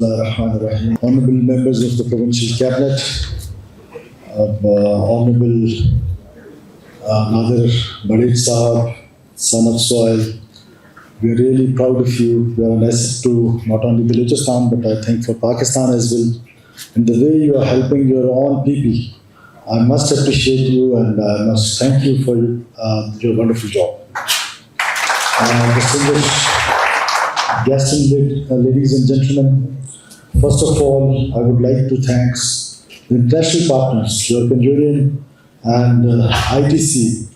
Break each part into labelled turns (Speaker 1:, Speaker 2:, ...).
Speaker 1: Honorable members of the Provincial Cabinet, Honorable Nadir Badid Sahab, son of soil, we are really proud of you. You are an asset to not only Balochistan, but I think for Pakistan as well. And the way you are helping your own people, I must appreciate you and I must thank you for your wonderful job. Distinguished guests and ladies and gentlemen, first of all, I would like to thank the international partners, European Union and ITC,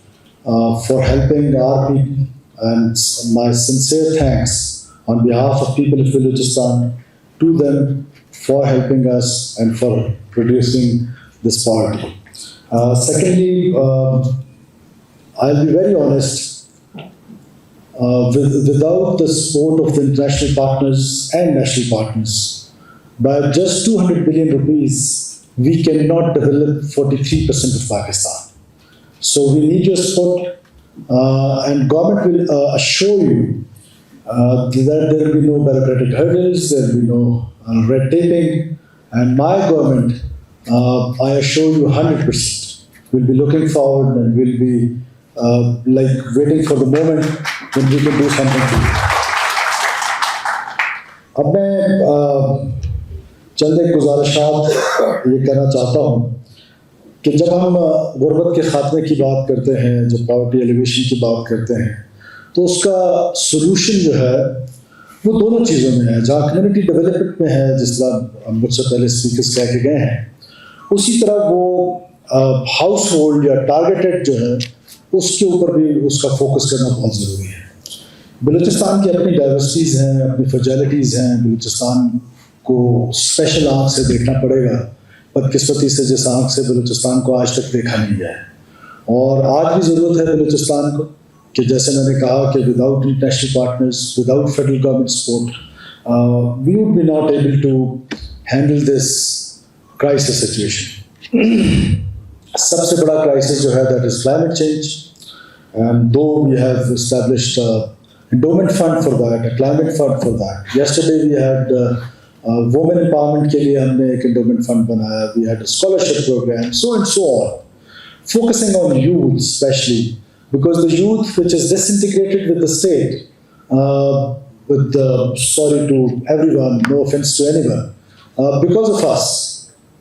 Speaker 1: for helping our people. And my sincere thanks on behalf of people of Balochistan to them for helping us and for producing this party. Secondly, I'll be very honest, without the support of the international partners and national partners, by just 200 billion rupees, we cannot develop 43% of Pakistan. So we need your support, and government will assure you that there will be no bureaucratic hurdles, there will be no red taping, and my government, I assure you 100%, will be looking forward and will be waiting for the moment when we can do something for you. अब मैं चंद एक गुजारिशात ये करना चाहता हूँ कि जब हम गुर्बत के खात्मे की बात करते हैं, जब पॉवर्टी एलिवेशन की बात करते हैं, तो उसका सोल्यूशन जो है वो दोनों चीज़ों में है। जहाँ कम्युनिटी डेवलपमेंट में है, जिस तरह मुझसे पहले स्पीकर्स कह के गए हैं, उसी तरह वो हाउस होल्ड या टारगेटेड जो है उसके ऊपर भी उसका फोकस करना बहुत ज़रूरी है। बलूचिस्तान की अपनी डाइवर्सिटीज़ हैं, अपनी फ्रेजिलिटीज़ हैं। बलूचिस्तान को स्पेशल आँख से देखना पड़ेगा। बदकिस्मती से जिस आँख से बलूचिस्तान को आज तक देखा नहीं गया है, और आज भी ज़रूरत है बलूचिस्तान को कि जैसे मैंने कहा कि without international partners, without federal government support, we would be not able to handle this crisis situation. सबसे बड़ा क्राइसिस जो है that is climate change, and though we have established endowment fund for that, a climate fund for that. Yesterday we had women empowerment के लिए हमने एक endowment fund बनाया. We had a scholarship program, so and so on, focusing on youth especially, because the youth which is disintegrated with the state, sorry to everyone, no offense to anyone, because of us,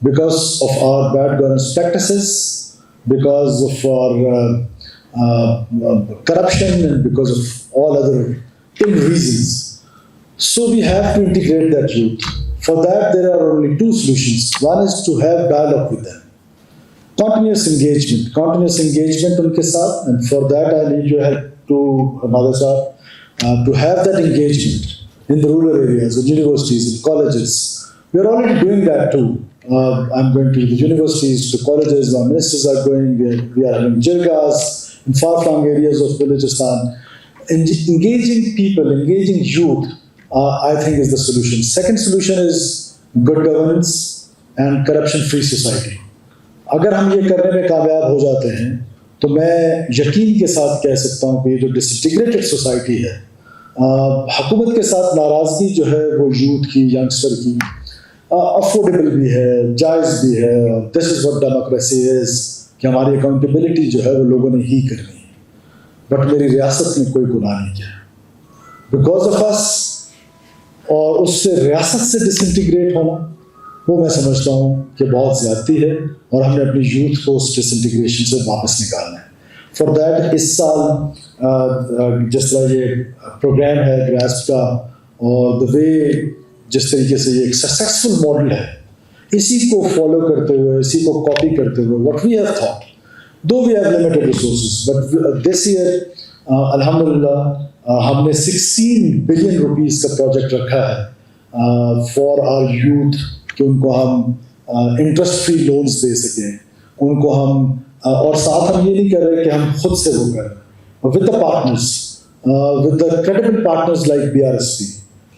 Speaker 1: because of our bad governance practices, because of our corruption, and because of all other ill reasons. So we have to integrate that youth. For that, there are only two solutions. One is to have dialogue with them, continuous engagement उनके साथ, and for that I need your help to Nadir Sahab, to have that engagement in the rural areas, in universities, in colleges. We are already doing that too. I'm going to the universities, to colleges, our ministers are going, we are having jirgas in far-flung areas of Balochistan. Engaging people, engaging youth, I think is the solution. Second solution is good governance and corruption-free society. अगर हम ये करने में कामयाब हो जाते हैं, तो मैं यकीन के साथ कह सकता हूँ कि ये जो डिसइंटीग्रेटेड सोसाइटी है, हुकूमत के साथ नाराज़गी जो है वो यूथ की, यंगस्टर की, अफोर्डेबल भी है, जायज़ भी है। This is what democracy is, कि हमारी अकाउंटेबिलिटी जो है वो लोगों ने ही करनी है। बट मेरी रियासत ने कोई गुनाह नहीं किया बिकॉज ऑफ अस, और उससे रियासत से डिसइंटीग्रेट होना वो मैं समझता हूँ कि बहुत ज़्यादती है, और हमने अपनी यूथ को उस डिसइंटीग्रेशन से वापस निकालना है। फॉर दैट इस साल जिस तरह ये प्रोग्राम है ग्रास्प का, और द वे जिस तरीके से ये एक सक्सेसफुल मॉडल है, इसी को फॉलो करते हुए, इसी को कॉपी करते हुए, what we have thought, though we have limited resources, but this year अल्हम्दुलिल्लाह हमने 16 बिलियन रुपीस का प्रोजेक्ट रखा है फॉर आवर यूथ, कि उनको हम इंटरेस्ट फ्री लोन्स दे सकें, उनको हम और साथ हम ये नहीं कर रहे कि हम खुद से वो करें, with the partners, with the credible partners like BRSP,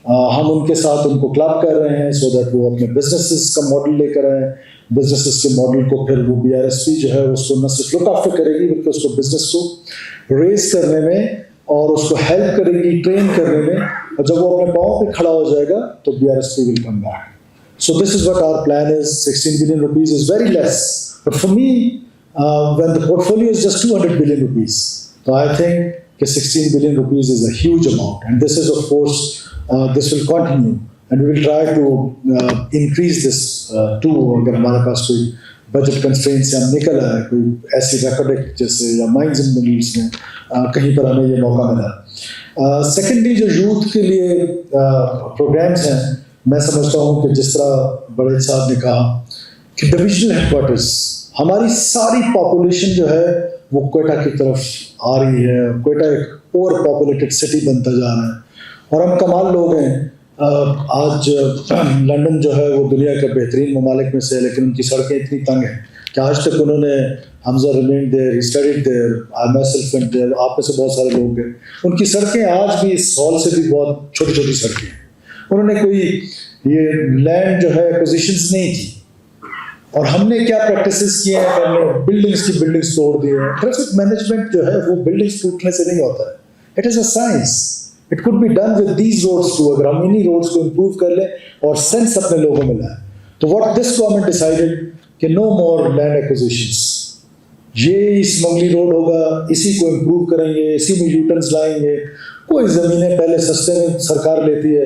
Speaker 1: हम उनके साथ उनको क्लब कर रहे हैं सो दैट वो अपने बिजनेसेस का मॉडल लेकर आए। बिजनेसेस के मॉडल को फिर वो BRSP जो है उसको न सिर्फ लुक आफ्टर करेगी, बल्कि उसको बिजनेस को रेज करने में और उसको हेल्प करेगी, ट्रेन करने में, اور جب وہ اپنے پاؤں پہ کھڑا ہو جائے گا تو BRSP will come back. So this is what our plan is. 16 billion rupees is very less. But for me, when the portfolio is just 200 billion rupees, so I think that 16 billion rupees is a huge amount. And this is, of course, this will continue. And we will try to increase this too. اگر ہمارے پاس کوئی budget constrain سے ہم نکل آئے, کوئی ایسی ریکارڈک جیسے یا مائنز ان دا نیڈس میں کہیں پر ہمیں یہ موقع ملا. سیکنڈلی جو یوتھ کے لیے پروگرامس ہیں, میں سمجھتا ہوں کہ جس طرح بڑے صاحب نے کہا کہ ڈویژنل ہیڈ کوارٹرز, ہماری ساری پاپولیشن جو ہے وہ کوئٹہ کی طرف آ رہی ہے. کوئٹہ ایک اوور پاپولیٹڈ سٹی بنتا جا رہا ہے اور ہم کمال لوگ ہیں. آج لنڈن جو ہے وہ دنیا کے بہترین ممالک میں سے ہے, لیکن ان کی سڑکیں اتنی تنگ ہیں کہ آج تک انہوں نے Hamza remained there, he studied there, I myself went there, آپ میں سے بہت سارے لوگ ہیں. ان کی سڑکیں آج بھی اس ہال سے بھی بہت چھوٹی چھوٹی سڑکیں ہیں. انہوں نے کوئی یہ لینڈ جو ہے ایکوزیشنز نہیں کی. اور ہم نے کیا پریکٹسز کیے ہیں کہ ہم نے بلڈنگس توڑ دیے ہیں. ٹریفک مینجمنٹ جو ہے وہ بلڈنگس ٹوٹنے سے نہیں ہوتا ہے. It is a science. It could be done with these roads too. اگر ہم انہی روڈس کو امپروو کر لیں اور سینس اپنے لوگوں میں لائیں. تو what this government decided کہ no more land acquisitions. یہ اسمگلی روڈ ہوگا, اسی کو امپروو کریں گے, اسی میں یوٹرنس لائیں گے. کوئی زمینیں پہلے سستے میں سرکار لیتی ہے,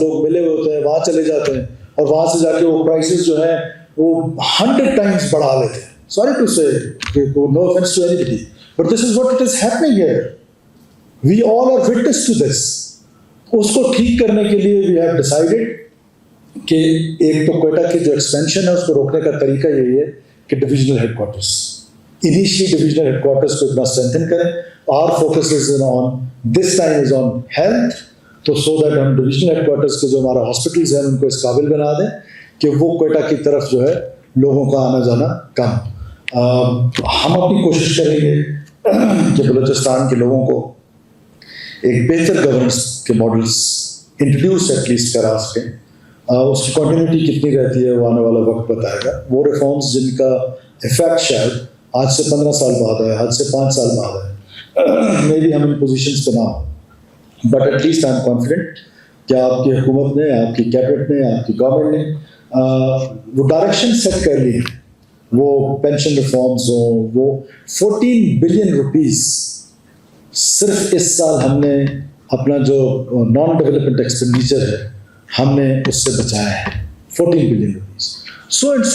Speaker 1: لوگ ملے ہوئے ہوتے ہیں, وہاں چلے جاتے ہیں اور وہاں سے جا کے وہ پرائسز جو ہیں وہ 100 times بڑھا لیتے ہیں. Sorry to say, no offense to anybody, but this is what it is happening here. We all are witness to this. اس کو ٹھیک کرنے کے لیے we have decided کہ ایک تو کوئٹہ کی جو ایکسپینشن ہے اس کو روکنے کا طریقہ یہی ہے کہ divisional headquarters, initially divisional headquarters کو اتنا اسٹرینتھن کریں. Our focus is on this time is on health, تو so that ہم ڈویژنل ہیڈ کوارٹرس کے جو ہمارا ہاسپٹلز ہیں ان کو اس قابل بنا دیں کہ وہ کوئٹہ کی طرف جو ہے لوگوں کا آنا جانا کم. ہم اپنی کوشش کریں گے کہ بلوچستان کے لوگوں کو ایک بہتر گورننس کے ماڈلس انٹروڈیوس ایٹ لیسٹ کرا سکیں. اس کی کنٹینیوٹی کتنی رہتی ہے وہ آنے والا وقت بتائے گا. وہ ریفارمس جن کا افیکٹ شاید آج سے 15 سال بعد ہے, آج سے 5 سال بعد ہے, مے بی ہم ان پوزیشنس پہ نہ ہوں, but at least I am confident کہ آپ کی حکومت نے, آپ کی کیبنٹ نے, آپ کی گورنمنٹ نے وہ ڈائریکشن سیٹ کر لی ہے. وہ پینشن ریفارمز ہوں, وہ 14 بلین روپیز صرف اس سال ہم نے اپنا جو نان ڈیولپمنٹ ایکسپینڈیچر ہے ہم نے اس سے بچایا ہے 14 billion rupees. So and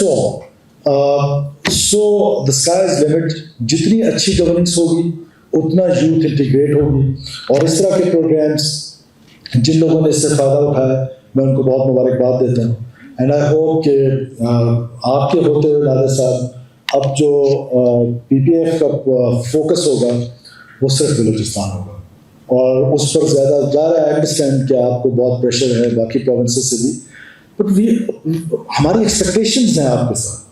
Speaker 1: so the sky is limit. جتنی اچھی گورننس ہوگی اتنا یوتھ انٹیگریٹ ہوگی. اور اس طرح کے پروگرامس جن لوگوں نے اس سے فائدہ اٹھایا میں ان کو بہت مبارکباد دیتا ہوں. اینڈ آئی ہوپ کہ آپ کے ہوتے ہوئے نادر صاحب اب جو PPF کا فوکس ہوگا وہ صرف بلوچستان ہوگا, اور اس پر زیادہ جا رہا ہے. انڈرسٹینڈ کہ آپ کو بہت پریشر ہے باقی پروونسز سے بھی, بٹ ہماری ایکسپیکٹیشنز ہیں آپ کے ساتھ.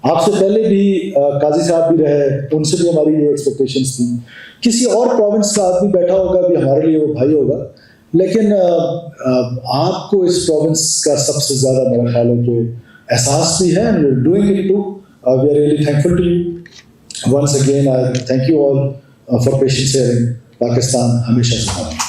Speaker 1: آپ سے پہلے بھی قاضی صاحب بھی رہے, ان سے بھی ہماری یہ ایکسپیکٹیشنز تھیں. کسی اور پروونس کا آدمی بیٹھا ہوگا بھی ہمارے لیے وہ بھائی ہوگا, لیکن آپ کو اس پروونس کا سب سے زیادہ میرا خیال ہے کہ احساس بھی ہے. And you are doing it too. We are really thankful to you. Once again I thank you all for patience hearing. Pakistan ہمیشہ زندہ.